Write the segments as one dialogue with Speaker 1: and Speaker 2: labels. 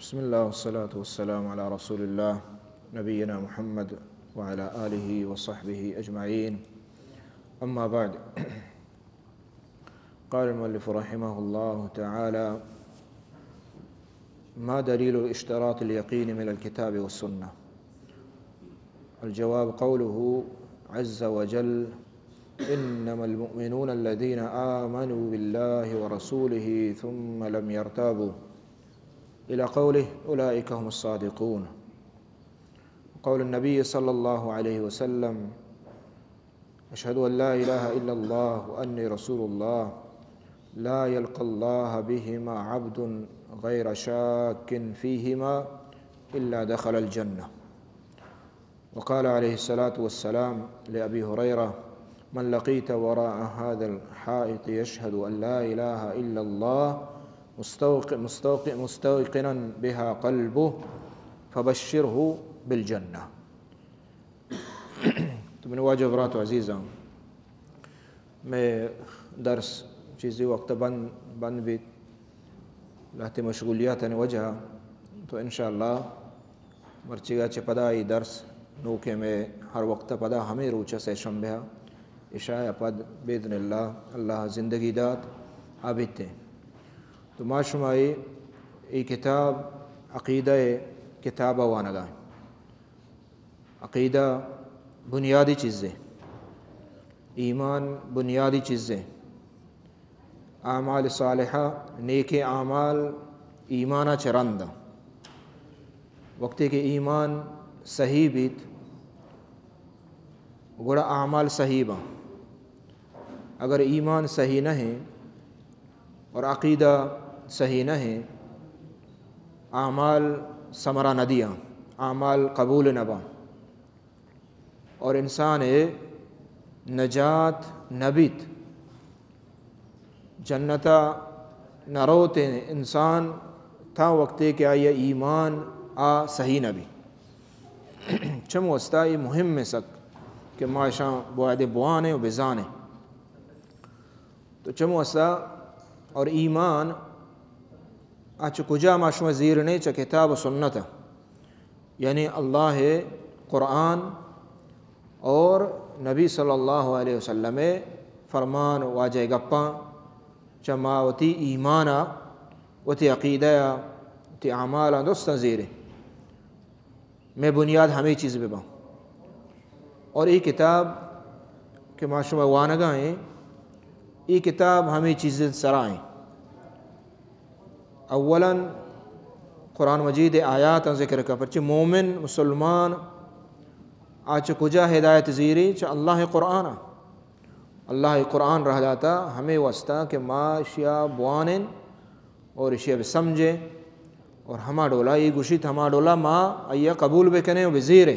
Speaker 1: بسم الله والصلاة والسلام على رسول الله نبينا محمد وعلى آله وصحبه أجمعين. أما بعد، قال المؤلف رحمه الله تعالى: ما دليل اشتراط اليقين من الكتاب والسنة؟ الجواب: قوله عز وجل: إنما المؤمنون الذين آمنوا بالله ورسوله ثم لم يرتابوا، إلى قوله: أولئك هم الصادقون. قول النبي صلى الله عليه وسلم: أشهد أن لا إله إلا الله وأني رسول الله، لا يلقى الله بهما عبد غير شاك فيهما إلا دخل الجنة. وقال عليه الصلاة والسلام لأبي هريرة: من لقيت وراء هذا الحائط يشهد أن لا إله إلا الله مستوقنا بها قلبه فبشره بالجنة. تو من واجب رات عزیزاں، میں درس چیزی وقت بند بھی لہتی مشغولیات وجہ، تو انشاءاللہ مرچیگا چے پدا ای درس نوکے میں ہر وقت پدا ہمیں روچہ سے شنبہ عشاء پد بیدن اللہ زندگی داد آبیتے. تو ما شمائی ای کتاب عقیدہ کتابہ وانگا. عقیدہ بنیادی چیزیں، ایمان بنیادی چیزیں، اعمال صالحہ نیک اعمال ایمانہ چرندہ. وقتی کہ ایمان صحیح بیت گوڑا اعمال صحیح با. اگر ایمان صحیح نہ ہے اور عقیدہ صحیح نہ ہے، اعمال ثمرہ نہ دیا، اعمال قبول نہ با، اور انسان نجات نبیت جنتا نہ روتے انسان تھا وقتے کہ آیا ایمان صحیح نبی. چم وستا یہ مہم میں سک کہ معاشاں بوعد بوانے و بزانے. تو چم وستا اور ایمان آچ کجا معاشو زیرنے چا کتاب و سنت، یعنی اللہ قرآن اور نبی صلی اللہ علیہ وسلم فرمان واجہ گپاں چما وتی ایمانا وتی عقیدہ وتی اعمالا دوستاں زیرے میں بنیاد ہمیں چیز بباں. اور یہ کتاب کہ معاشو وانگائیں، یہ کتاب ہمیں چیزیں سرائیں. اولا قرآن مجید آیات ذکر کا پرچہ مومن مسلمان آچ کجا ہدایت زیری چا اللہ قرآن. اللہ قرآن رہ جاتا ہمیں واسطہ کہ ما اشیاء بوانن اور اشیاء بسمجھے اور ہما ڈولا یہ گشیت ہما ڈولا ما ایا قبول بکنے و بزیرے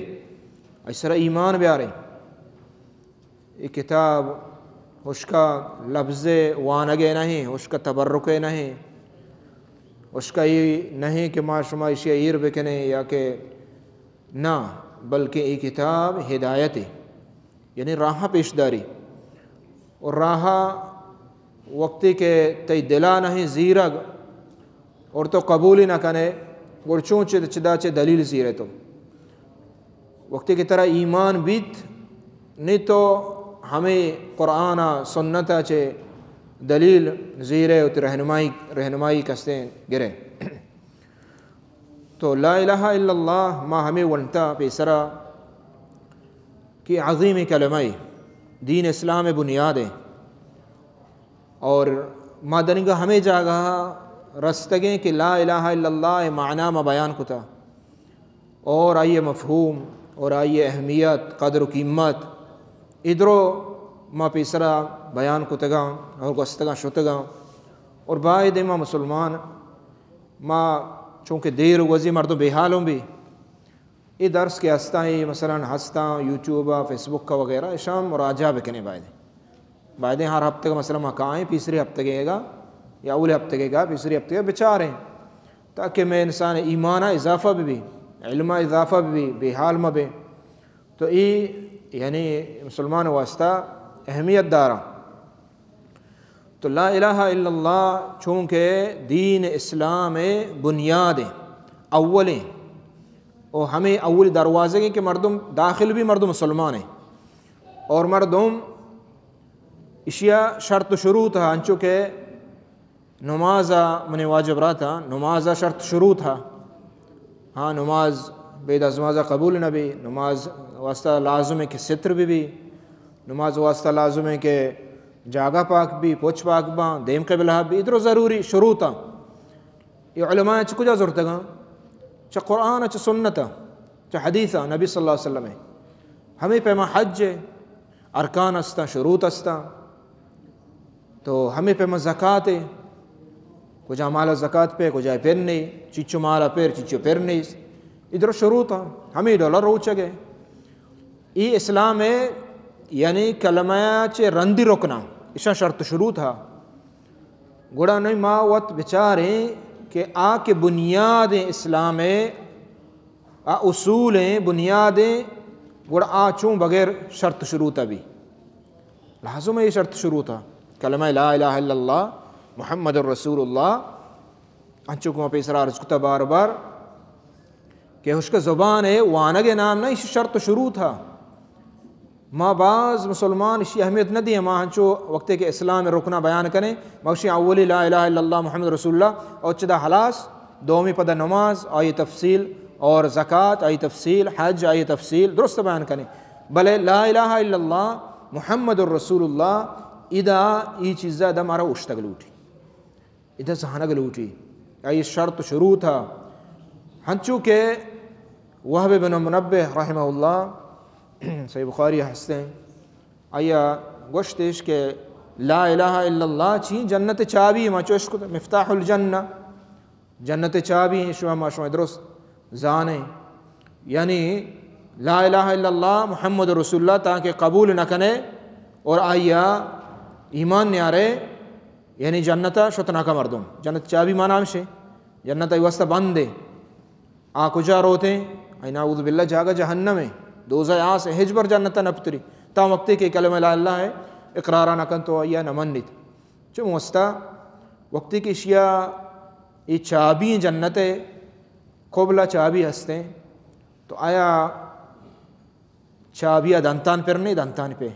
Speaker 1: ایسرا ایمان بیارے. یہ کتاب اس کا لفظ وانگے نہیں، اس کا تبرکے نہیں، اس کا یہ نہیں کہ ما شما اشیاء ایر بکنے یا کہ نہ، بلکہ یہ کتاب ہدایت ہے، یعنی راہ پیش داری. اور راہ وقتی کے تی دلا نہیں زیرگ اور تو قبولی نہ کنے گرچوں چدا چے دلیل زیرے. تو وقتی کی طرح ایمان بیت نہیں تو ہمیں قرآن سنتا چے دلیل زیرے اور رہنمائی کستے گرے. تو لا الہ الا اللہ ما ہمیں ونتا پیسرا کی عظیم کلمہ دین اسلام بنیادیں، اور ما دنگا ہمیں جاگا رستگیں کہ لا الہ الا اللہ معنی ما بیان کتا، اور آئیے مفہوم اور آئیے اہمیت قدر و قیمت ادھرو ما پیسرا بیان کتگا اور گستگا شتگا. اور باید ما مسلمان ما چونکہ دیر وزی مردوں بے حالوں بھی یہ درس کے ہستائیں مثلا ہستاں یوٹیوبہ فیس بک کا وغیرہ شام مراجعہ بکنے بائدیں ہر ہفتے کا مثلا مکائیں تیسری ہفتے گئے گا یا اول ہفتے گئے گا تیسری ہفتے گا بچاریں، تاکہ میں انسان ایمانہ اضافہ بھی علمہ اضافہ بھی بے حال میں بھی. تو یہ یعنی مسلمان واسطہ اہمیت دارا. تو لا الہ الا اللہ چونکہ دین اسلام بنیاد ہے، اولیں اور ہمیں اول دروازے کے مردم داخل بھی مردم مسلمان ہیں اور مردم اشیاء شرط شروع تھا انچو کہ نمازہ من واجب رہا تھا نمازہ شرط شروع تھا ہاں نماز بید از نمازہ قبول نہ بھی نماز واسطہ لازم ہے کہ ستر بھی نماز واسطہ لازم ہے کہ جاگہ پاک بھی پوچھ پاک باں دیم قبلہ بھی ادھر ضروری شروع تھا یہ علماء چھ کجا ضرورت گا چھ قرآن چھ سنت چھ حدیث نبی صلی اللہ علیہ وسلم ہے ہمیں پیما حج ارکان استا شروط استا تو ہمیں پیما زکوٰۃ ہے کجا مالا زکوٰۃ پہ کجا پھر نہیں چچو مالا پھر چچو پھر نہیں ادھر شروط ہمیں ڈالر رو چگے یہ اسلام ہے یعنی کلمہ چے رندی رکنا اشا شرط شروع تھا گوڑا نہیں ماں وقت بچاریں کہ آ کے بنیادیں اسلام آ اصولیں بنیادیں گوڑا آ چوں بغیر شرط شروع تھا بھی لازم ہے یہ شرط شروع تھا کلمہ لا الہ الا اللہ محمد الرسول اللہ انچو کو پہ اسرار کتا بار بار کہ اس کا زبان ہے وانگ نام نہ اس شرط شروع تھا ماں بعض مسلمان اسی اہمیت نہ دی ماں ہنچو وقت کے اسلام رکنا بیان کریں مغشی اولی لا الہ الا اللہ محمد رسول اللہ اور چدہ حلاس دومی پدہ نماز آئی تفصیل اور زکوٰۃ آئی تفصیل حج آئی تفصیل درست بیان کریں بلے لا الہ الا اللہ محمد الرسول اللہ ادا یہ چیزہ ادا مارا اشتگ لوٹی ادا زہانگ لوٹی یہ شرط شروع تھا ہنچو کہ وہب بن منبہ رحمہ اللہ صحیح بخاری ہستے ہیں آیا گوشتش کہ لا الہ الا اللہ چین جنت چابی ما چوشکو مفتاح الجنہ جنت چابی ہیں شما ما شما درست زانے یعنی لا الہ الا اللہ محمد رسول اللہ تاکہ قبول نہ کنے اور آیا ایمان نیارے یعنی جنتا شتنا کا مردم جنت چابی ما نام شے جنت واسطہ بندے آ کجا روتے ہیں نعوذ باللہ جاگا جہنم ہے دوزہ آس ہجبر جنتا نپتری تا وقتی کہ کلمہ لا اللہ ہے اقرارہ نہ کن تو آیا نہ منت چو موستا وقتی کی اشیاء یہ چابی جنت قبلہ چابی ہستے ہیں تو آیا چابیہ دنتان پر نہیں دنتان پہ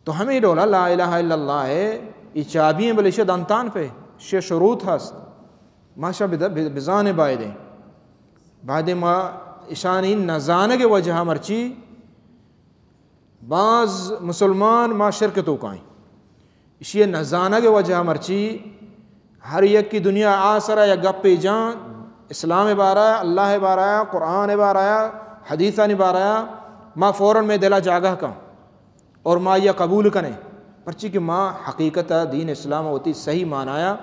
Speaker 1: تو ہمیں ڈولا لا الہ الا اللہ ہے یہ چابی ہیں بلے اشیاء دنتان پہ اشیاء شروط ہست ماشا بزان بائدیں بعد ما اشانی نزانگ وجہ مرچی بعض مسلمان ما شرک تو کائیں اسی نزانگ وجہ مرچی ہر یک کی دنیا آسرا یا گپ جان اسلام بارایا اللہ بارایا قرآن بارایا حدیثہ بارایا ما فوراً میں دلا جاگہ کا اور ما یہ قبول کریں پرچی کہ ما حقیقت دین اسلام ہوتی صحیح معنایا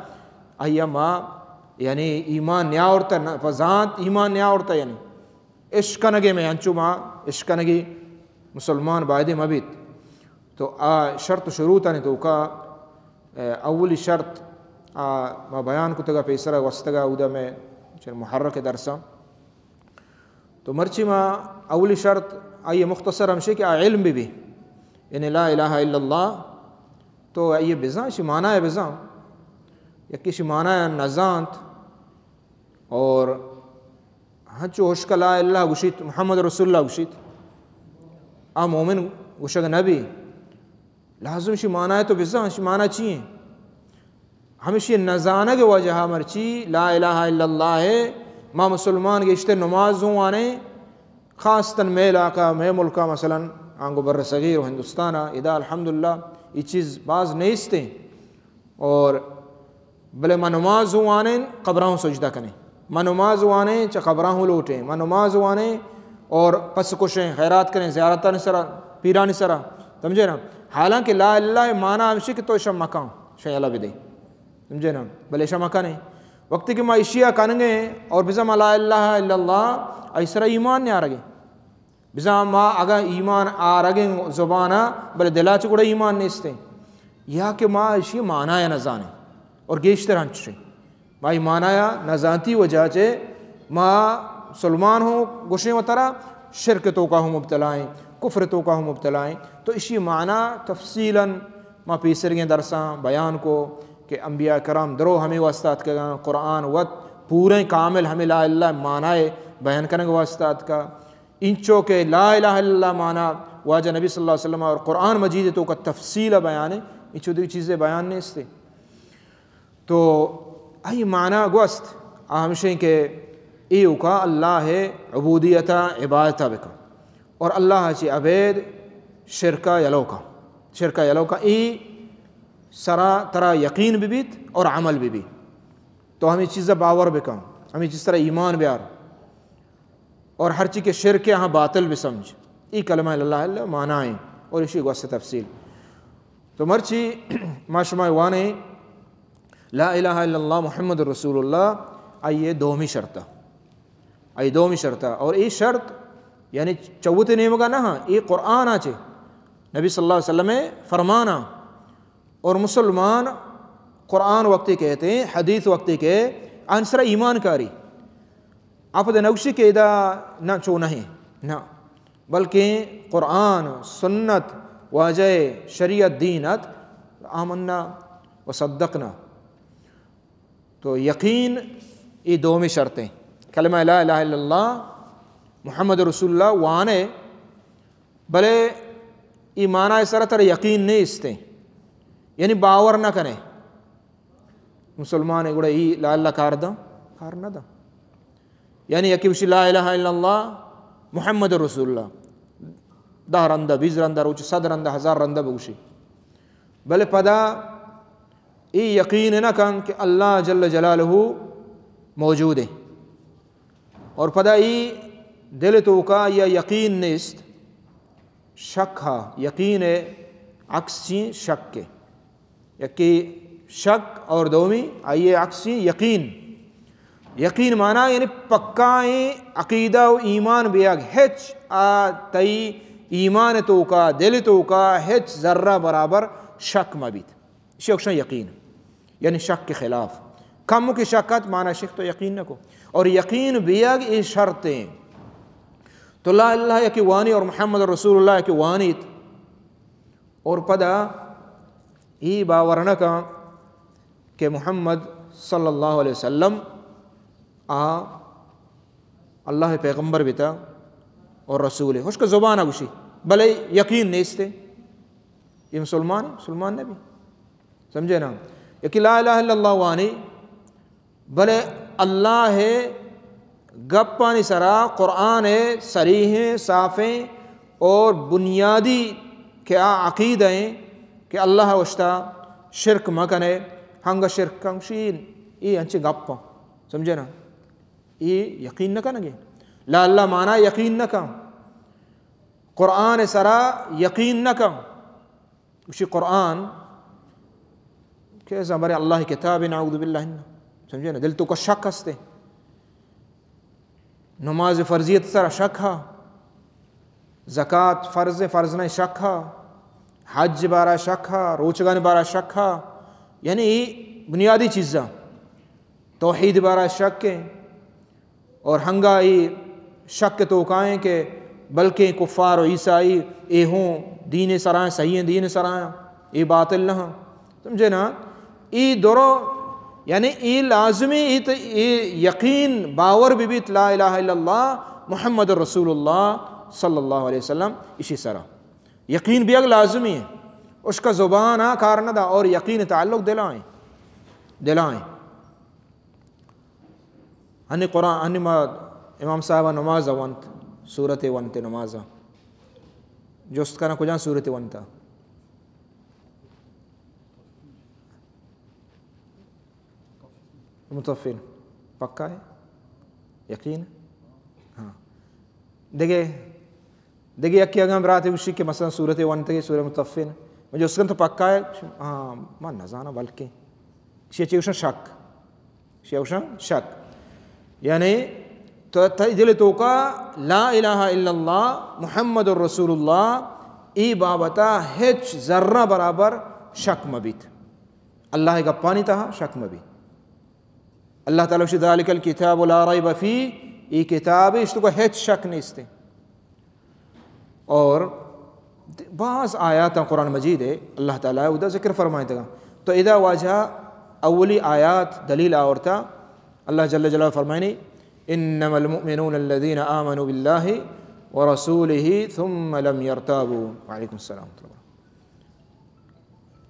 Speaker 1: آیا ما یعنی ایمان نیا اورتا فضانت ایمان نیا اورتا یعنی عشقنگے میں انچو ماں عشقنگی مسلمان باعدے مبیت تو شرط شروع تھا نہیں تو کا اولی شرط ما بیان کو تگا پیسرہ وستگا اودا میں محرک درسا تو مرچی ما اولی شرط آئیے مختصر ہمشے کہ علم بھی یعنی لا الہ الا اللہ تو آئیے بزان شی معنی ہے بزان یکی شی معنی ہے نزانت اور ہنچو حشک لا اللہ گشیت محمد رسول اللہ گشیت مومن گشک نبی لازم شی معنی ہے تو بزان شی معنی چیئے ہمیشہ نزانگ وجہ مرچی لا الہ الا اللہ ہے ما مسلمان گشتے نماز ہوں آنے خاصتاً میں علاقہ میں ملکہ مثلا آنگو بر صغیر و ہندوستانہ ادا الحمدللہ یہ چیز بعض نیستے اور بلے ما نماز ہوں آنے قبراں سجدہ کریں ما نماز ہوں آنے چا قبراں لوٹیں ما نماز ہوں آنے اور پس کشیں خیرات کریں زیارتہ نسرہ پیرہ نسرہ سمجھے نا حالانکہ لا اللہ معنی ہمشی کہ تو شم مکان شاہ اللہ بدے سمجھے نا بلے شم مکان ہے وقتی کہ ما اشیاء کنگے اور بزم لا الہ الا اللہ ایسرہ ایمان نہیں آرگے بزم ما اگر ایمان آرگے زبانہ بلے دلا چکڑا ایمان نیستے یا کہ ما اشیاء معنی نزانے اور گیشتر ہنچ رہے ما ایمان آیا نزانتی وجہ چے ما سلمان ہوں گشیں و طرح شرک تو کا ہوں مبتلائیں کفر تو کا ہوں مبتلائیں تو اسی معنی تفصیلاً ما پیسر گئے درساں بیان کو کہ انبیاء کرام درو ہمیں واسطات کے قرآن وط پورے کامل ہمیں لا الہ معنی بیان کرنے کے واسطہ کا انچو کے لا الہ الا اللہ معنی واجہ نبی صلی اللہ علیہ وسلم اور قرآن مجید تو کا تفصیل بیان ہے انچو دیکھ چیزیں بیان نہیں اس تو ای معنی گوست ہمشیں کہ ایو کا اللہ عبودیتا عبادتا بکا اور اللہ چی عبید شرکا یلو کا ای سرا ترا یقین بھی بیت اور عمل بھی تو ہمیں چیزیں باور بکا ہمیں جس طرح ایمان بیار اور ہر چیز کے شرک یہاں باطل بھی سمجھ ای کلمہ اللہ معنی اور اسی گوست تفصیل تو مرچی معاشمہ وانے لا الہ الا اللہ محمد رسول اللہ آئیے دومی شرطہ اور ای شرط یعنی چوتے نہیں مگا نہ ای قرآن آچے نبی صلی اللہ علیہ وسلم فرمانا اور مسلمان قرآن وقتی کہتے ہیں حدیث وقتی کہ انسرا ایمان کاری آپ دے نوشی کے ادا نہ چو نہیں نہ بلکہ قرآن سنت واجہ شریعت دینت آمنا و صدقنا تو یقین یہ دومی شرطیں کلمہ لا الہ الا اللہ محمد رسول اللہ وانے بلے یہ معنی سر تر یقین نہیں استے یعنی باور نہ کریں مسلمان گوڑا ای لا اللہ کار نہ دا یعنی یکی بشی لا الہ الا اللہ محمد رسول اللہ 10 رندہ 20 رندہ روچ 100 رندہ 1000 رندہ بگوشی بلے پدا ای یقین نہ کن کہ اللہ جل جلالہ موجود ہے اور پدا ای دل تو کا یا یقین نیست شک ہا یقین عکسی شک کے یکی شک اور دومی آئیے عکسی یقین معنی یعنی پکائیں عقیدہ و ایمان بیاگ ہچ تئی ایمان تو کا دل تو کا ہچ ذرہ برابر شک مبیت شکشن یقین یعنی شک کے خلاف کم کی شکت معنی شک تو یقین نہ کو اور یقین بیاگ ای شرطیں تو لا اللہ یکی وانی اور محمد رسول اللہ یکی وانیت اور پدا ای باورنہ کا کہ محمد صلی اللہ علیہ وسلم اللہ پیغمبر بھی تھا اور رسول ہے اس کا زبان گوشی بلے یقین نہیں استے یہ مسلمان نبی سمجھے نا یکی لا الہ الا اللہ وانی بلے اللہ ہے گپانی سرا قرآن صریح صافیں اور بنیادی کیا عقیدہ ہیں کہ اللہ وشتا شرک مکنے ہنگا شرک کنشین یہ انچے گپا سمجھے نا یہ یقین نہ کنگے لا اللہ معنی یقین نہ کن قرآن سرا یقین نہ کن اسی قرآن کیسا برے اللہ کتاب نعوذ باللہ سمجھے نا دل تو کا شک ہستے نماز فرضیت سرا شک ہا زکاة فرض نہیں شک ہا حج بارا شک ہا روچگان بارا شک ہا یعنی بنیادی چیزاں توحید بارا شک کے اور ہنگائی شک تو کائیں کہ بلکہ کفار و عیسائی اے ہوں دین سرائیں صحیح ہیں دین سرائیں اے باطل نہ سمجھے نا ای درو یعنی ای لازمی ای یقین باور بھی لا الہ الا اللہ محمد رسول اللہ صلی اللہ علیہ وسلم اسی سرا یقین بھی اگر لازمی ہے اس کا زبان کار نہ دا اور یقین تعلق دلائیں ہنی قرآن ہنی امام صاحبہ نماز ونت صورت ونت نمازہ جوست کا نا کجان صورت ونتا متفین پکا ہے یقین ہاں دیکھے یکی اگم برات اسی کہ مثلا صورت ونتے سورہ متفین مجھے اس کا تو پکا ہے ہاں من نزانا بلکہ شیعوشن شک یعنی تو دل تو کا لا الہ الا اللہ محمد الرسول اللہ ای بابتا ہچ ذرہ برابر شک مبیت اللہ کا پانی تھا شک مبی اللہ تعالیٰ وشی ذالک الکتاب لا ریب فی ای کتاب اس تو کا ہچ شک نہیں استے اور بعض آیات قرآن مجید ہے اللہ تعالیٰ ادھا ذکر فرمائے تھا تو اذا واجہ اولی آیات دلیل آورتا اللہ جل جلالہ فرمائنی انما المؤمنون الذین آمنوا باللہ ورسولہ ثم لم یرتابوا. وعلیکم السلام.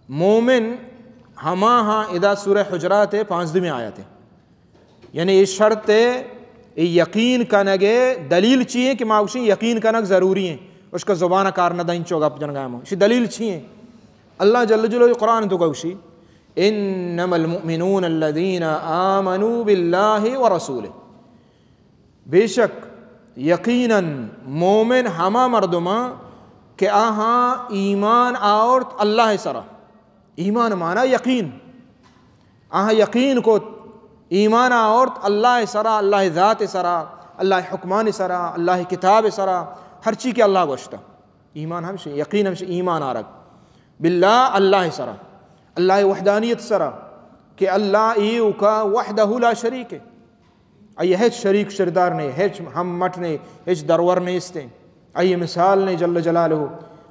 Speaker 1: مومن ہما ہاں ادا سورہ حجرات 5 آیت ہے، یعنی یہ شرط ہے یقین کنگے دلیل چیئے کہ ماوشی یقین کنگ ضروری ہیں، اس کا زبانہ کار نہ دائن چوگا جنگا ماں اسی دلیل چیئے. اللہ جل جلالہ قرآن تو گوشی انما المؤمنون الذین آمنوا باللہ ورسولہ، بے شک یقیناً مومن ہما مردما کہ آہاں ایمان آورت اللہ سرا. ایمان مانا یقین، آہاں یقین کو ایمان آورت اللہ سرا، اللہ ذات سرا، اللہ حکمان سرا، اللہ کتاب سرا، ہر چیز کے اللہ گوشتا. ایمان ہمشہ یقین ہمشہ ایمان آرگ باللہ اللہ سرا، اللہ وحدانیت سرا کہ اللہ ایو کا وحدہ لا شریک ہے، آئیے ہیچ شریک شردار نہیں، ہیچ ہم مٹ نہیں، ہیچ درور نہیں استیں، آئیے مثال نہیں جل جلالہ،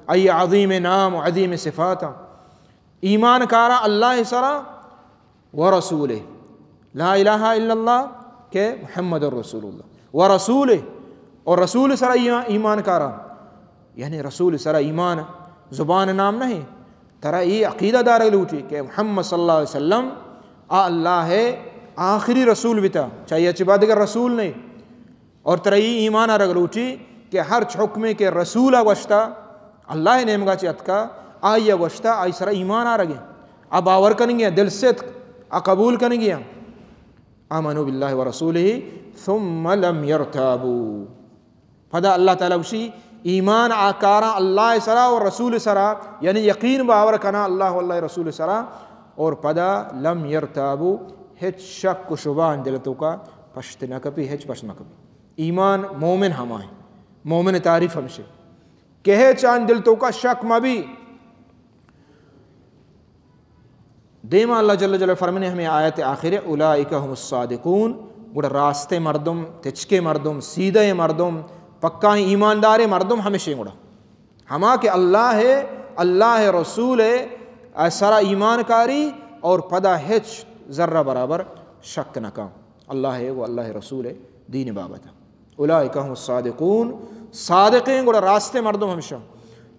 Speaker 1: آئیے عظیم نام و عظیم صفاتا. ایمان کارا اللہ سرا ورسولہ، لا الہ الا اللہ کہ محمد الرسول اللہ، ورسولہ اور رسول سرا ایمان کارا، یعنی رسول سرا ایمان زبان نام نہیں، ترا یہ عقیدہ دار لوٹی کہ محمد صلی اللہ علیہ وسلم اللہ ہے آخری رسول بتا، چاہیے اچھی بات اگر رسول نہیں، اور ترا یہ ایمان رگ لوٹی کہ ہر حکمے کے رسول وشتا اللہ نے مگا چیت کا آئی وشتا آئی سرا ایمان رگے، اب باور کریں گے دل سے قبول کریں گے. آمنوا باللہ ورسولہ ثم لم یرتابوا، پدا اللہ تعالیٰ وشی ایمان آکارا اللہ سرا اور رسول سرا، یعنی یقین باور کنا اللہ واللہ رسول سرا، اور پدا لم یرتابوا ہیچ شک و شبان دلتو کا پشت نہ کبھی، ہیچ پشت نہ کبھی. ایمان مومن ہما ہے، مومن تعریف ہمشے کہ چاند دلتو کا شک مبی. دیما اللہ جل جلالہ فرمانے ہمیں آیت آخر اولئک هم الصادقون، گوڑا راستے مردم، تچکے مردم، سیدھے مردم، پکا ایماندار مردم ہمیشہ گوڑا ہما کہ اللہ ہے، اللہ ہے، رسول ہے، سرا ایمان کاری اور پدا ہچ ذرہ برابر شک نہ کام، اللہ ہے وہ اللہ رسول ہے دین بابتا. اولئک هم الصادقون، صادقین گوڑا راستے مردم ہمیشہ.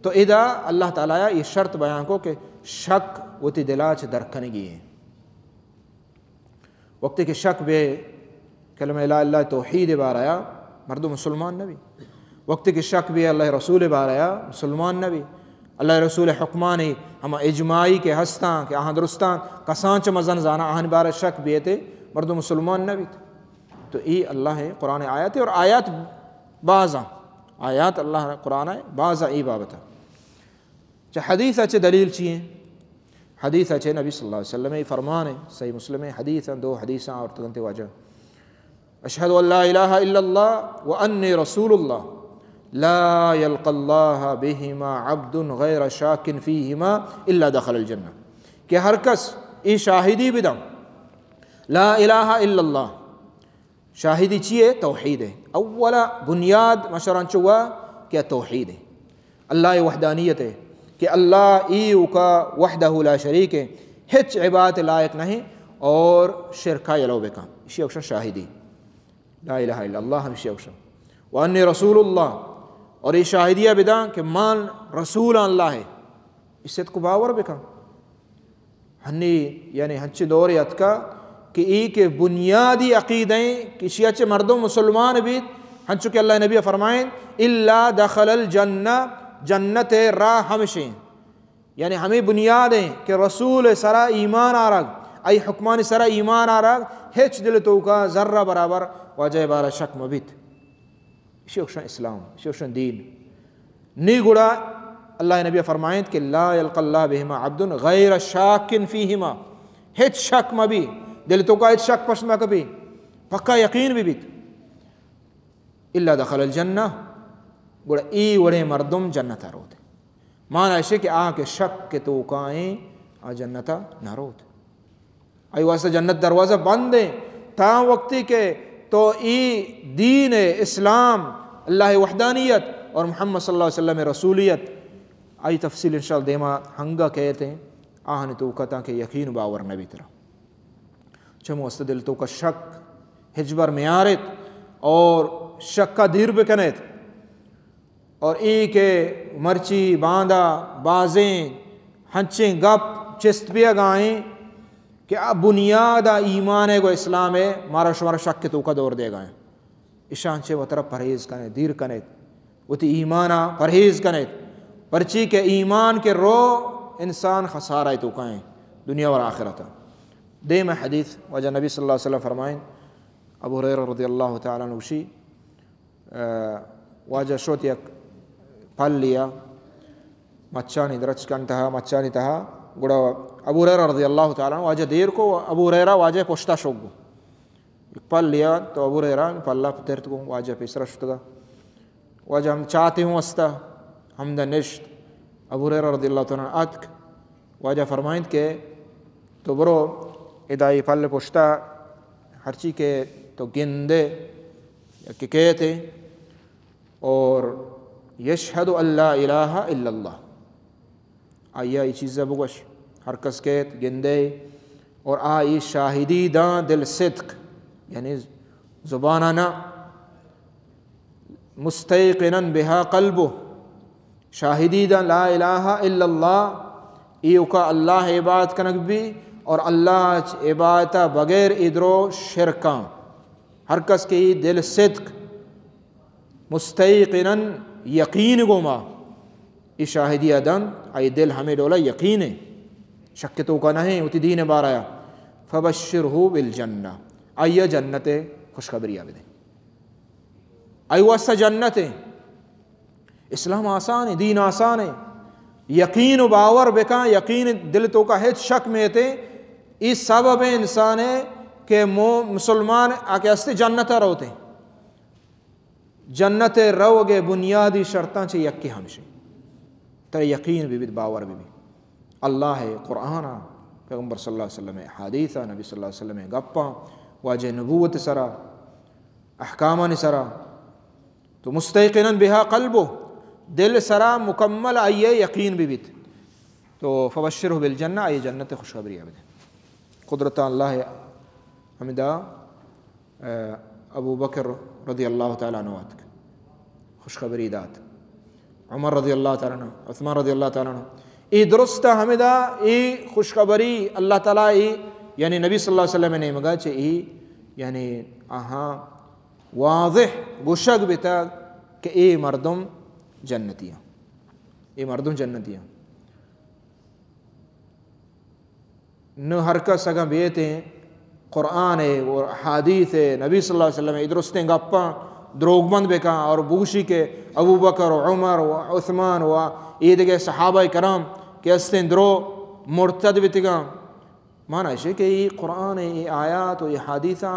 Speaker 1: تو ادا اللہ تعالیٰ یہ شرط بیان کو کہ شک وتی دلاچ درکنگی ہے. وقت کہ شک بے کلمہ لا الہ توحید بار آیا مردم مسلمان نبی، وقت کہ شک بھی اللہ رسول بار آیا مسلمان نبی، اللہ رسول حکمانی ہم اجماعی کے ہستاں کہ آہاں درستان کسانچ مزن زانا آہاں بار شک بھی تھے مردم مسلمان نبی. تو یہ اللہ ہے قرآن آیات ہے، اور آیات بعضاں آیات اللہ قرآن ہے بعضاں ای بابتا. چاہے حدیث اچھے دلیل چیئیں، حدیث اچھے نبی صلی اللہ علیہ وسلم فرمان ہے، صحیح مسلم حدیث ہیں، 2 حدیثاں اور تنتے واجہ اشہد ان لا الہ الا اللہ وانی رسول اللہ لا یلقى اللہ بہما عبد غیر شاک فیہما الا دخل الجنہ. کہ ہر کس ای شاہدی بدم لا الہ الا اللہ، شاہدی چیئے توحید ہے، اولا بنیاد مشران چوا کیا توحید ہے، اللہ وحدانیت ہے کہ اللہ ایو کا وحدہ لا شریک ہے، ہچ عبادت لائق نہیں اور شرکہ یلو بکا، اسی اوشن شاہدی لا الہ الا اللہ ہمشی اوشن وانی رسول اللہ، اور یہ شاہدیہ بدا کہ مان رسول اللہ ہے، اس سے کو باور بکا. ہنی یعنی ہنچی دور یتکا کہ ای کے بنیادی عقیدیں کسی اچھے مردم مسلمان بھی ہنچو کہ اللہ نبی فرمائیں الا دخل الجنہ، جنت راہ ہمشیں، یعنی ہمیں بنیادیں کہ رسول سرا ایمان آرگ، ای حکمان سرا ایمان آرگ، ہیچ دل تو کا ذرہ برابر واجہ بارا شک مبیت. اسی اکشن اسلام، اسی اکشن دین نی گڑا اللہ نبی فرمائیں کہ لا یلقى اللہ بہما عبد غیر شاک فیہما، ہیچ شک مبی دل تو کا ہیچ شک پشت میں کبھی پکا یقین بھی بیت الا دخل الجنہ، گوڑا ای وڑے مردم جنتا روت. مانا ایسے کہ آن کے شک کے تو کائیں آ جنتا نہ روت، آئی واسطہ جنت دروازہ بند ہیں تا وقتی کے تو ای دین اسلام، اللہ وحدانیت اور محمد صلی اللہ علیہ وسلم رسولیت آئی تفصیل انشاءاللہ دیما ہنگا کہتے ہیں آہن تو کتا کہ یقین باور نبی ترہ چمو است دل تو کا شک ہجبر میارت اور شکا دیر بکنیت اور ای کے مرچی باندھا بازیں ہنچیں گپ چست بھی گائیں کہ اب بنیاد ایمان ہے گو اسلام ہے مارا شمارا شک کے تو کا دور دے گائیں اشان چے وہ طرف پرہیز کنے دیر کنے وہ تی ایمانا پرہیز کنے پرچی کے ایمان کے رو انسان خسارہ تو کہیں دنیا اور آخرت دے میں حدیث وجہ نبی صلی اللہ علیہ وسلم فرمائیں ابو ہریرہ رضی اللہ تعالیٰ عنہ وشی واجہ شوت یک پل لیا مچانی درچ کنتہا مچانی تہا گڑا ابو ہریرہ رضی اللہ تعالیٰ عنہ واجہ دیر کو ابو ہریرہ واجہ پشتا شوگو ایک پل لیا تو ابو ہریرہ پلہ پترت کو واجہ پیسرہ شتگا واجہ ہم چاہتے ہوں استا ہم دا نشت ابو ہریرہ رضی اللہ تعالیٰ عنہ اتک واجہ فرمائیں کہ تو برو ادائی پل پشتا ہرچی کے تو گندے یا کہتے اور یشہد اللہ الہ الا اللہ آیا ای چیزیں بگوش ہر کس کہت گندے اور آئی شاہدی داں دل صدق یعنی زبانہ نہ مستیقنا بہا قلبو شاہدی داں لا الہ الا اللہ ایو کا اللہ عبادت کنک بھی اور اللہ عبادتہ بغیر ادرو شرکاں ہر کس کی دل صدق مستیقنا یقین گما ای شاہدی ادن آئی دل ہمیں ڈولا یقین ہے شک تو کا نہیں اتی دین بار آیا فبشرہ بالجنہ آئیے جنت خوشخبری آبدیں آئی واسطہ جنت ہے اسلام آسان ہے دین آسان ہے یقین و باور بکا یقین دل تو کا ہیچ شک میں تے اس سبب انسان ہے کہ مسلمان آکے استے جنت روتے جنت رو گے بنیادی شرطاں چھے یکی ہمشے تر یقین بھی باور بھی اللہ ہے قرآن پیغمبر صلی اللہ علیہ وسلم حدیثہ نبی صلی اللہ علیہ وسلم گپاں واجہ نبوت سرا احکامان سرا تو مستیقنا بہا قلبو دل سرا مکمل آئیے یقین بھی تو فبشرہ بالجنہ آئیے جنت خوشخبری آبدے قدرت اللہ حمدہ ابو بکر رضی اللہ تعالیٰ عنہ خوشخبری دات عمر رضی اللہ تعالیٰ عنہ عثمان رضی اللہ تعالیٰ عنہ ای درست حمدہ ای خوشخبری اللہ تعالیٰ ای یعنی نبی صلی اللہ علیہ وسلم نے مگا چھے ای یعنی واضح گشک بتا کہ ای مردم جنتیاں ای مردم جنتیاں نہ ہر کس اگا بیتے قرآن ہے اور حدیث ہے نبی صلی اللہ علیہ وسلم ادرستیں گپاں دروگ بند بکا اور بوشی کے ابو بکر و عمر و عثمان و عید کے صحابہ کرام کہ استیں درو مرتد بتگا مانا ہے کہ یہ قرآن ہے یہ آیات و یہ حدیثہ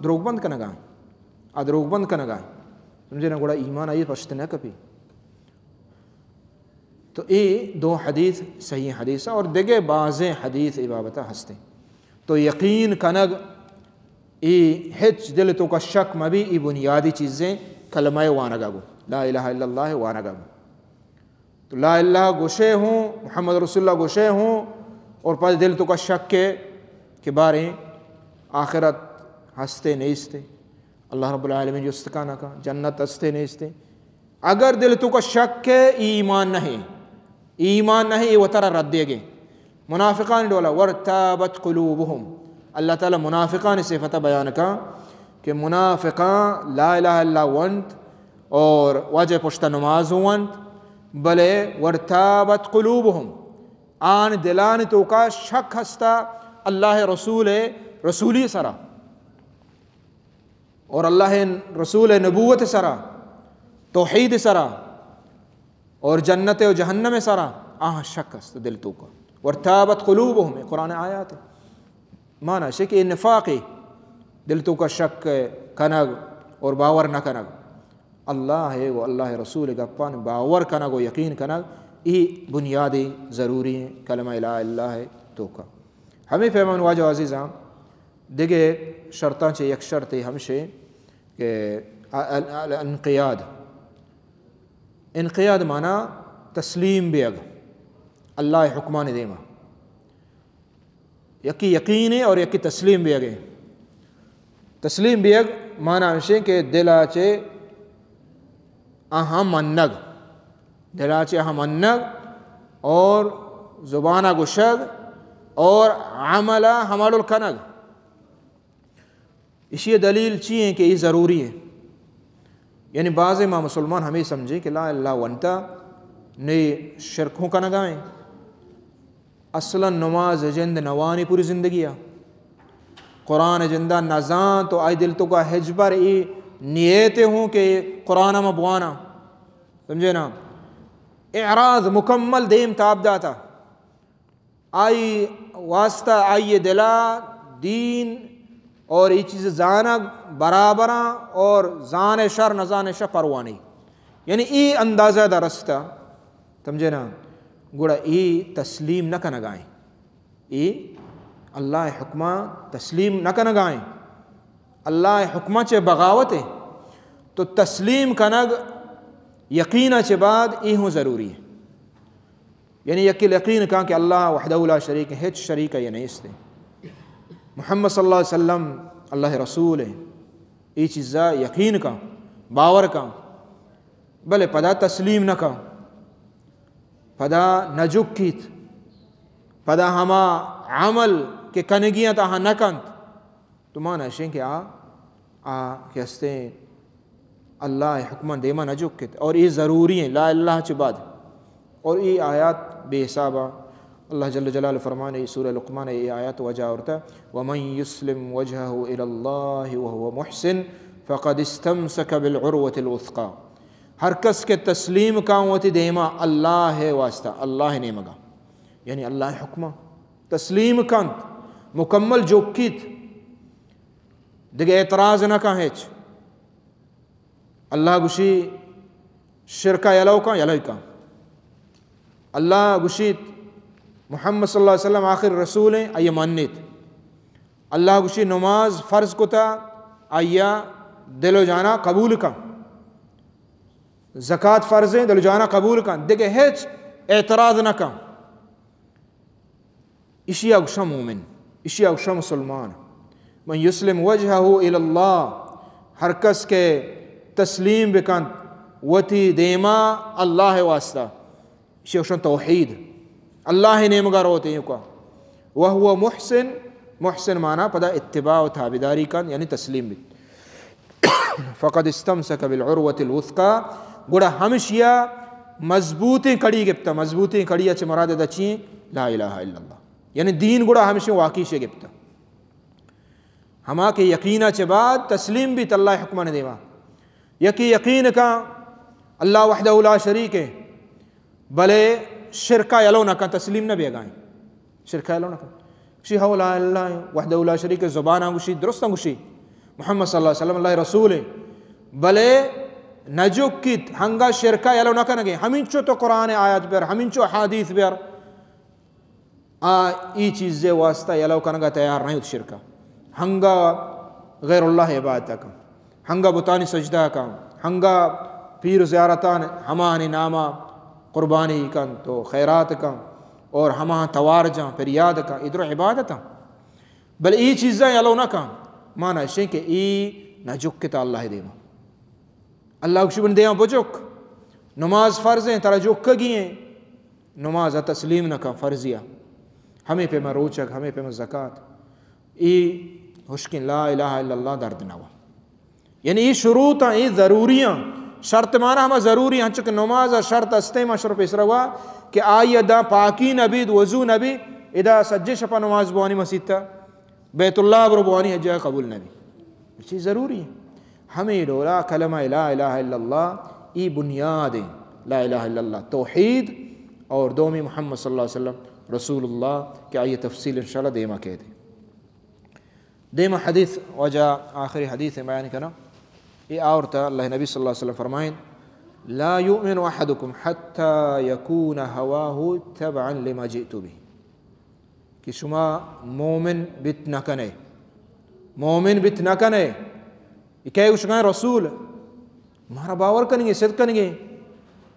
Speaker 1: دروگ بند کنگا دروگ بند کنگا سمجھے نا گوڑا ایمان آئی پشتنا کبھی تو یہ دو حدیث صحیح حدیثہ اور دیگے بعضیں حدیث عبابتہ ہستے تو یقین کنگ ای ہچ دل تو کا شک مبی ای بنیادی چیزیں کلمہ وانگا گو لا الہ الا اللہ وانگا گو تو لا الہ گوشے ہوں محمد رسول اللہ گوشے ہوں اور پس دل تو کا شک کے بارے آخرت ہستے نیستے اللہ رب العالمین جو استقانہ کا جنت ہستے نیستے اگر دل تو کا شک کے ایمان نہیں وہ طرح رد دے گے منافقان ڈولا ورتابت قلوبہم اللہ تعالیٰ منافقان صفتہ بیان کا کہ منافقان لا الہ الا ونت اور واجہ پشتہ نماز ونت بلے ورتابت قلوبہم آن دلان تو کا شک ہستا اللہ رسولی سرا اور اللہ رسول نبوت سرا توحید سرا اور جنت و جہنم سرا شک ہستا دل تو کا ورتابت قلوبہم قرآن آیات ہے مانا ہے کہ نفاقی دل تو کا شک کنگ اور باور نہ کنگ اللہ ہے وہ اللہ رسول گپان باور کنگ و یقین کنگ ای بنیادی ضروری ہیں کلمہ لا الہ ہے تو کا ہمیں فہمان واجہ عزیزاں دیگے شرطاں چھے یک شرط ہمشے کہ انقیاد مانا تسلیم بیگ اللہ حکمان دیما یکی یقین ہے اور یکی تسلیم بھی آگے تسلیم بیگ معنی ہمشیں کہ دلاچے اہم منگ، دلاچے اہم منگ اور زبانہ گشگ اور عملہ حمل الکنگ. اسی دلیل چیئیں کہ یہ ضروری ہے. یعنی بعض ماں مسلمان ہمیں سمجھیں کہ لا اللہ ونتا نئے شرکوں کا نگائیں. اصلا نماز جند نوانی پوری زندگی قرآن جندہ نزان تو آئی دل تو کا حجبر ای نیتے ہوں کہ قرآن مبوانا سمجھے نا. اعراض مکمل دیم تاب داتا آئی واسطہ آئی دلا دین اور یہ چیز زانہ برابراں اور زان شر نزان شر پروانی. یعنی ای اندازہ دا رستہ سمجھے نا گوڑا ای تسلیم نہ کنگائیں، ای اللہ حکمہ تسلیم نہ کنگائیں. اللہ حکمہ چے بغاوت ہے تو تسلیم کنگ یقینہ چے بعد ای ہوں ضروری ہے. یعنی یقین کہاں کہ اللہ وحدہ لا شریک ہے، ہیچ شریک ہے یہ نہیں اس نے. محمد صلی اللہ علیہ وسلم اللہ رسول ہے، ای چیزا یقین کا باور کا بلے پدا تسلیم نہ کا پدا نجک کیت پدا ہما عمل کے کنگیاں تاہاں نہ کنت تو مانا اشیں کہ کہ ہستے اللہ حکمہ دیما نجک کیت. اور یہ ضروری ہیں لا اللہ چے بعد. اور یہ آیات بے حسابہ اللہ جل جلالہ فرمانے سورہ لقمان یہ آیات وجہ ہوتا وَمَن يُسْلِمْ وَجْهَهُ إِلَى اللَّهِ وَهُوَ مُحْسِن فَقَدْ اسْتَمْسَكَ بِالْعُرْوَةِ الْوُثْقَى. ہر کس کے تسلیم کاؤں دیما اللہ واسطہ اللہ نے مگا. یعنی اللہ حکمہ تسلیم کانت مکمل جوکیت دیکھ اعتراض نہ کہاں ہیچ. اللہ گوشی شرکہ یلو کا یلوی کا. اللہ گوشیت محمد صلی اللہ علیہ وسلم آخر رسول ہیں آئیے مانیت. اللہ گوشی نماز فرض کو تا آئیے دل و جانا قبول کا. زکاة فرض ہیں دل و جانا قبول کا. دیکھے ہیچ اعتراض نہ کا. اسی اگشا مومن اسی اگشا مسلمان. من یسلم وجہہ الی اللہ ہر کس کے تسلیم بکن وتی دیما اللہ واسطہ اسی اگشا توحید اللہ نے مگر ہوتے ہیں کا. وہو محسن محسن معنی پدا اتباع و تابداری کن یعنی تسلیم بک. فقد استمسک بالعروۃ الوثقى گوڑا ہمشیا مضبوطیں کڑی گپتا. مضبوطیں کڑی اچھے مراد دا چین لا الہ الا اللہ. یعنی دین گوڑا ہمشیا واقعی سے گپتا. ہما کے یقینہ چے بعد تسلیم بھی اللہ حکمہ نے دیوا. یقین کا اللہ وحدہ لا شریک ہے بلے شرکہ یلو نہ کا تسلیم نہ بھی گائیں. شرکہ یلو نہ کا شی ہو لا اللہ وحدہ لا شریک ہے زبانہ گوشی درست گوشی محمد صلی اللہ علیہ وسلم اللہ رسول ہے بلے نجو کیت ہنگا شرکہ یلو نہ کنگے. ہمینچو تو قرآن آیات بیر ہمینچو حدیث بیر ای چیزیں واسطہ یلو کنگا تیار نہیں ہوت. شرکہ ہنگا غیر اللہ عبادت کا ہنگا بتانی سجدہ کا ہنگا پیر زیارتان ہمانی نامہ قربانی کن تو خیرات کا اور ہما توار جاں پھر یاد کا ادھر عبادت بل ای چیزیں یلو نہ کا مانا شیں کہ ای نجک کتا اللہ دیما. اللہ کشبن دیما بجک نماز فرض ہیں ترہ جک گی ہیں نماز تسلیم نہ کا فرضیہ ہمیں پہ میں روچک ہمیں پہ میں زکاة ای حشکن لا الہ الا اللہ درد نوا. یعنی ای شروطاں ای ضروریاں شرط مانا ہمیں ضروری ہیں چکہ نماز شرط استے میں شرط اس روا کہ آئی دا پاکی نبی وضو نبی ادا سجے شپا نماز بوانی مسجد تا بیت اللہ برو بوانی حجہ قبول نبی. یہ چیز ضروری ہے. ہمیں ڈولا کلمہ لا الہ الا اللہ ای بنیاد ہیں. لا الہ الا اللہ توحید اور دومی محمد صلی اللہ علیہ وسلم رسول اللہ کہ آئیے تفصیل انشاءاللہ دیما کہہ دیں. دیما حدیث وجہ آخری حدیث بیان کرنا یہ آورتا اللہ نبی صلی اللہ علیہ وسلم فرمائیں لا یؤمن احدکم حتی یکون ہواہ تبعا لما جئت به کہ شما مومن بت نہ کنے مومن بت نہ کنے. یہ کہے گو شکاییں رسول مارا باور کریں گے صدق کریں گے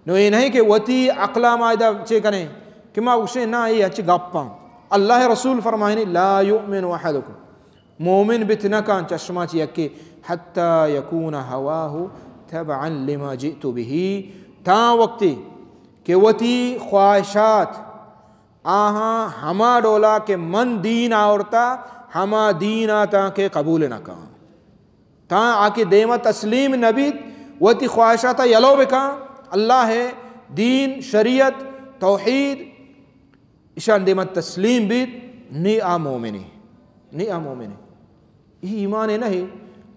Speaker 1: نو یہ نہیں کہ وتی عقلہ مائدہ چے کریں کہ ما اسے نہ یہ اچھی گپاں. اللہ رسول فرمائیں لا یؤمن احدکم مومن بتنا کان چشمہ چی یکی حتی یکون ہواہ تبعا لما جئت بہی تا وقتی کہ وتی خواہشات آہاں ہما ڈولا کہ من دین آورتا ہما دین آتا کہ قبول نہ کان تا آکے دیما تسلیم نبی وتی خواہشاتا یلو بکا اللہ ہے دین شریعت توحید اشان دیما تسلیم بیت نی آ مومنی یہ ایمان نہیں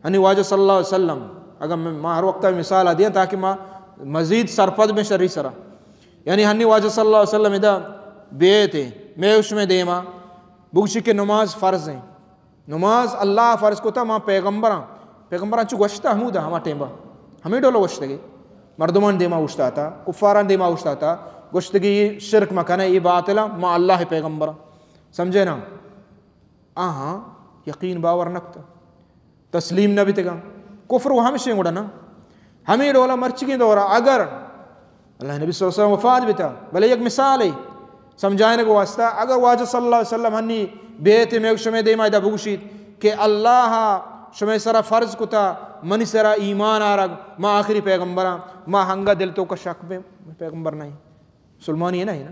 Speaker 1: ہنی واجہ صلی اللہ علیہ وسلم اگر میں ہر وقت مثال دیا تاکہ میں مزید سرپد میں شرعی سرا یعنی ہنی واجہ صلی اللہ علیہ وسلم ادا بیتے میں اس میں دیما بگشی کے نماز فرض ہیں نماز اللہ فرض کو تھا ماں پیغمبران چو گوشتا ہمودا ہما ٹیمبا ہمیں ڈولو گوشتگی مردمان دیما گوشتا تھا کفاران دیما گوشتا تھا گوشتگی یہ شرک مکانا یہ باطلا ما اللہ پیغمبران سمجھے نا آہاں یقین باور نکتا تسلیم نبی تگا کفر وہ ہمشیں گوڑا نا ہمیں ڈولا مرچگی دورا اگر اللہ نبی صلی اللہ علیہ وسلم وفات بھی تھا بلے ایک مثال ہے سمجھائنے کو واسطہ اگر واجہ صلی اللہ علیہ وسلم ہنی بیت میں شمع دیما دا بگوشید کہ اللہ شمع سرا فرض کتا منی سرا ایمان آرگ ما آخری پیغمبران ما ہنگا دل تو کا شک بے پیغمبر نہیں مسلمانی ہے نا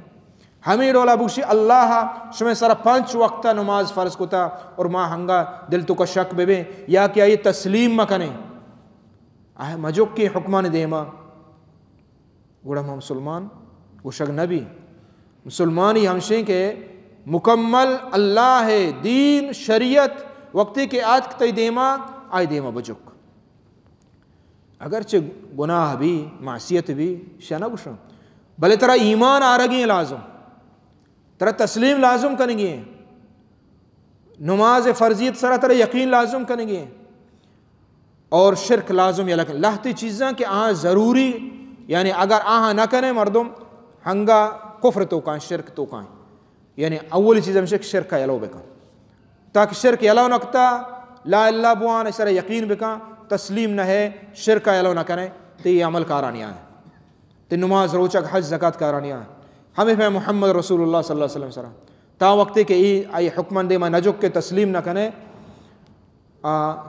Speaker 1: ہمیں ڈولا بگوشی اللہ شمع سرا 5 وقت نماز فرض کتا اور ما ہنگا دل تو کا شک بے یا کیا یہ تسلیم مکنے مجوک کی حکمان دیما گوڑا ما مسلمان گوشک نبی مسلمانی ہمشیں کہ مکمل اللہ ہے دین شریعت وقتی کے آج کتی دیما آئی دیما بجک اگرچہ گناہ بھی معصیت بھی شنہ گوشن بلے ترا ایمان آرگی ہیں لازم ترا تسلیم لازم کریں گے نماز فرضیت سرا ترا یقین لازم کریں گے اور شرک لازم یا لکن لہتی چیزاں کہ آہاں ضروری یعنی اگر آہاں نہ کریں مردم ہنگا کفر تو کائیں شرک تو کائیں یعنی اولی چیز ہمشہ شرک کا یلو بکا تاکہ شرک یلو نکتا لا اللہ بوان اس طرح یقین بکا تسلیم نہ ہے شرک کا یلو نہ کریں تو یہ عمل کارانیاں ہیں تو نماز روچک حج زکاة کارانیاں ہیں ہمیں فہم محمد رسول اللہ صلی اللہ علیہ وسلم سرا تا وقتی کہ ای حکمن دے ما نجک کے تسلیم نہ کریں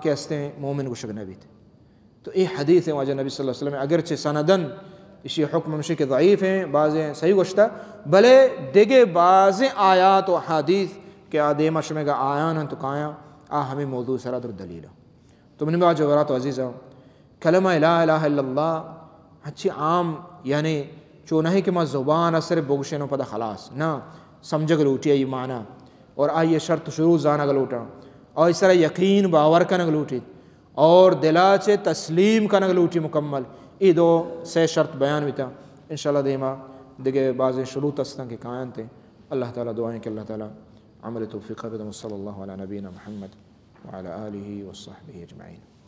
Speaker 1: کہ استے ہیں مومن کو شک نبی تھے تو یہ حدیث ہے واجہ نبی صلی اللہ علیہ وسلم اگرچہ سندن اسی حکم مشی کے ضعیف ہیں بعضیں صحیح گوشتا بلے دیگے بعضیں آیات و حدیث کہ آدیمہ شمع کا آیان ہیں تو کایا ہمیں موضوع سرا در دلیل تو من بعد جورات و عزیزہ کلمہ لا الہ الا اللہ اچھی عام یعنی چو نہیں کہ میں زبان اثر بگشنوں پدا خلاص نہ سمجھ گلوٹی یہ معنی اور آئیے شرط شروع زانا گلوٹا اور اس طرح یقین باور کا نگلوٹی اور دلا چے تسلیم کا نگلوٹی مکمل ای دو سے شرط بیان بھی تھا انشاءاللہ دیما دیگے بعض شروط استن کے قائم تھے اللہ تعالیٰ دعائیں کہ اللہ تعالیٰ عمل توفیق بدم صلی اللہ علیہ نبینا محمد وعلى آلہ وصحبہ اجمعین.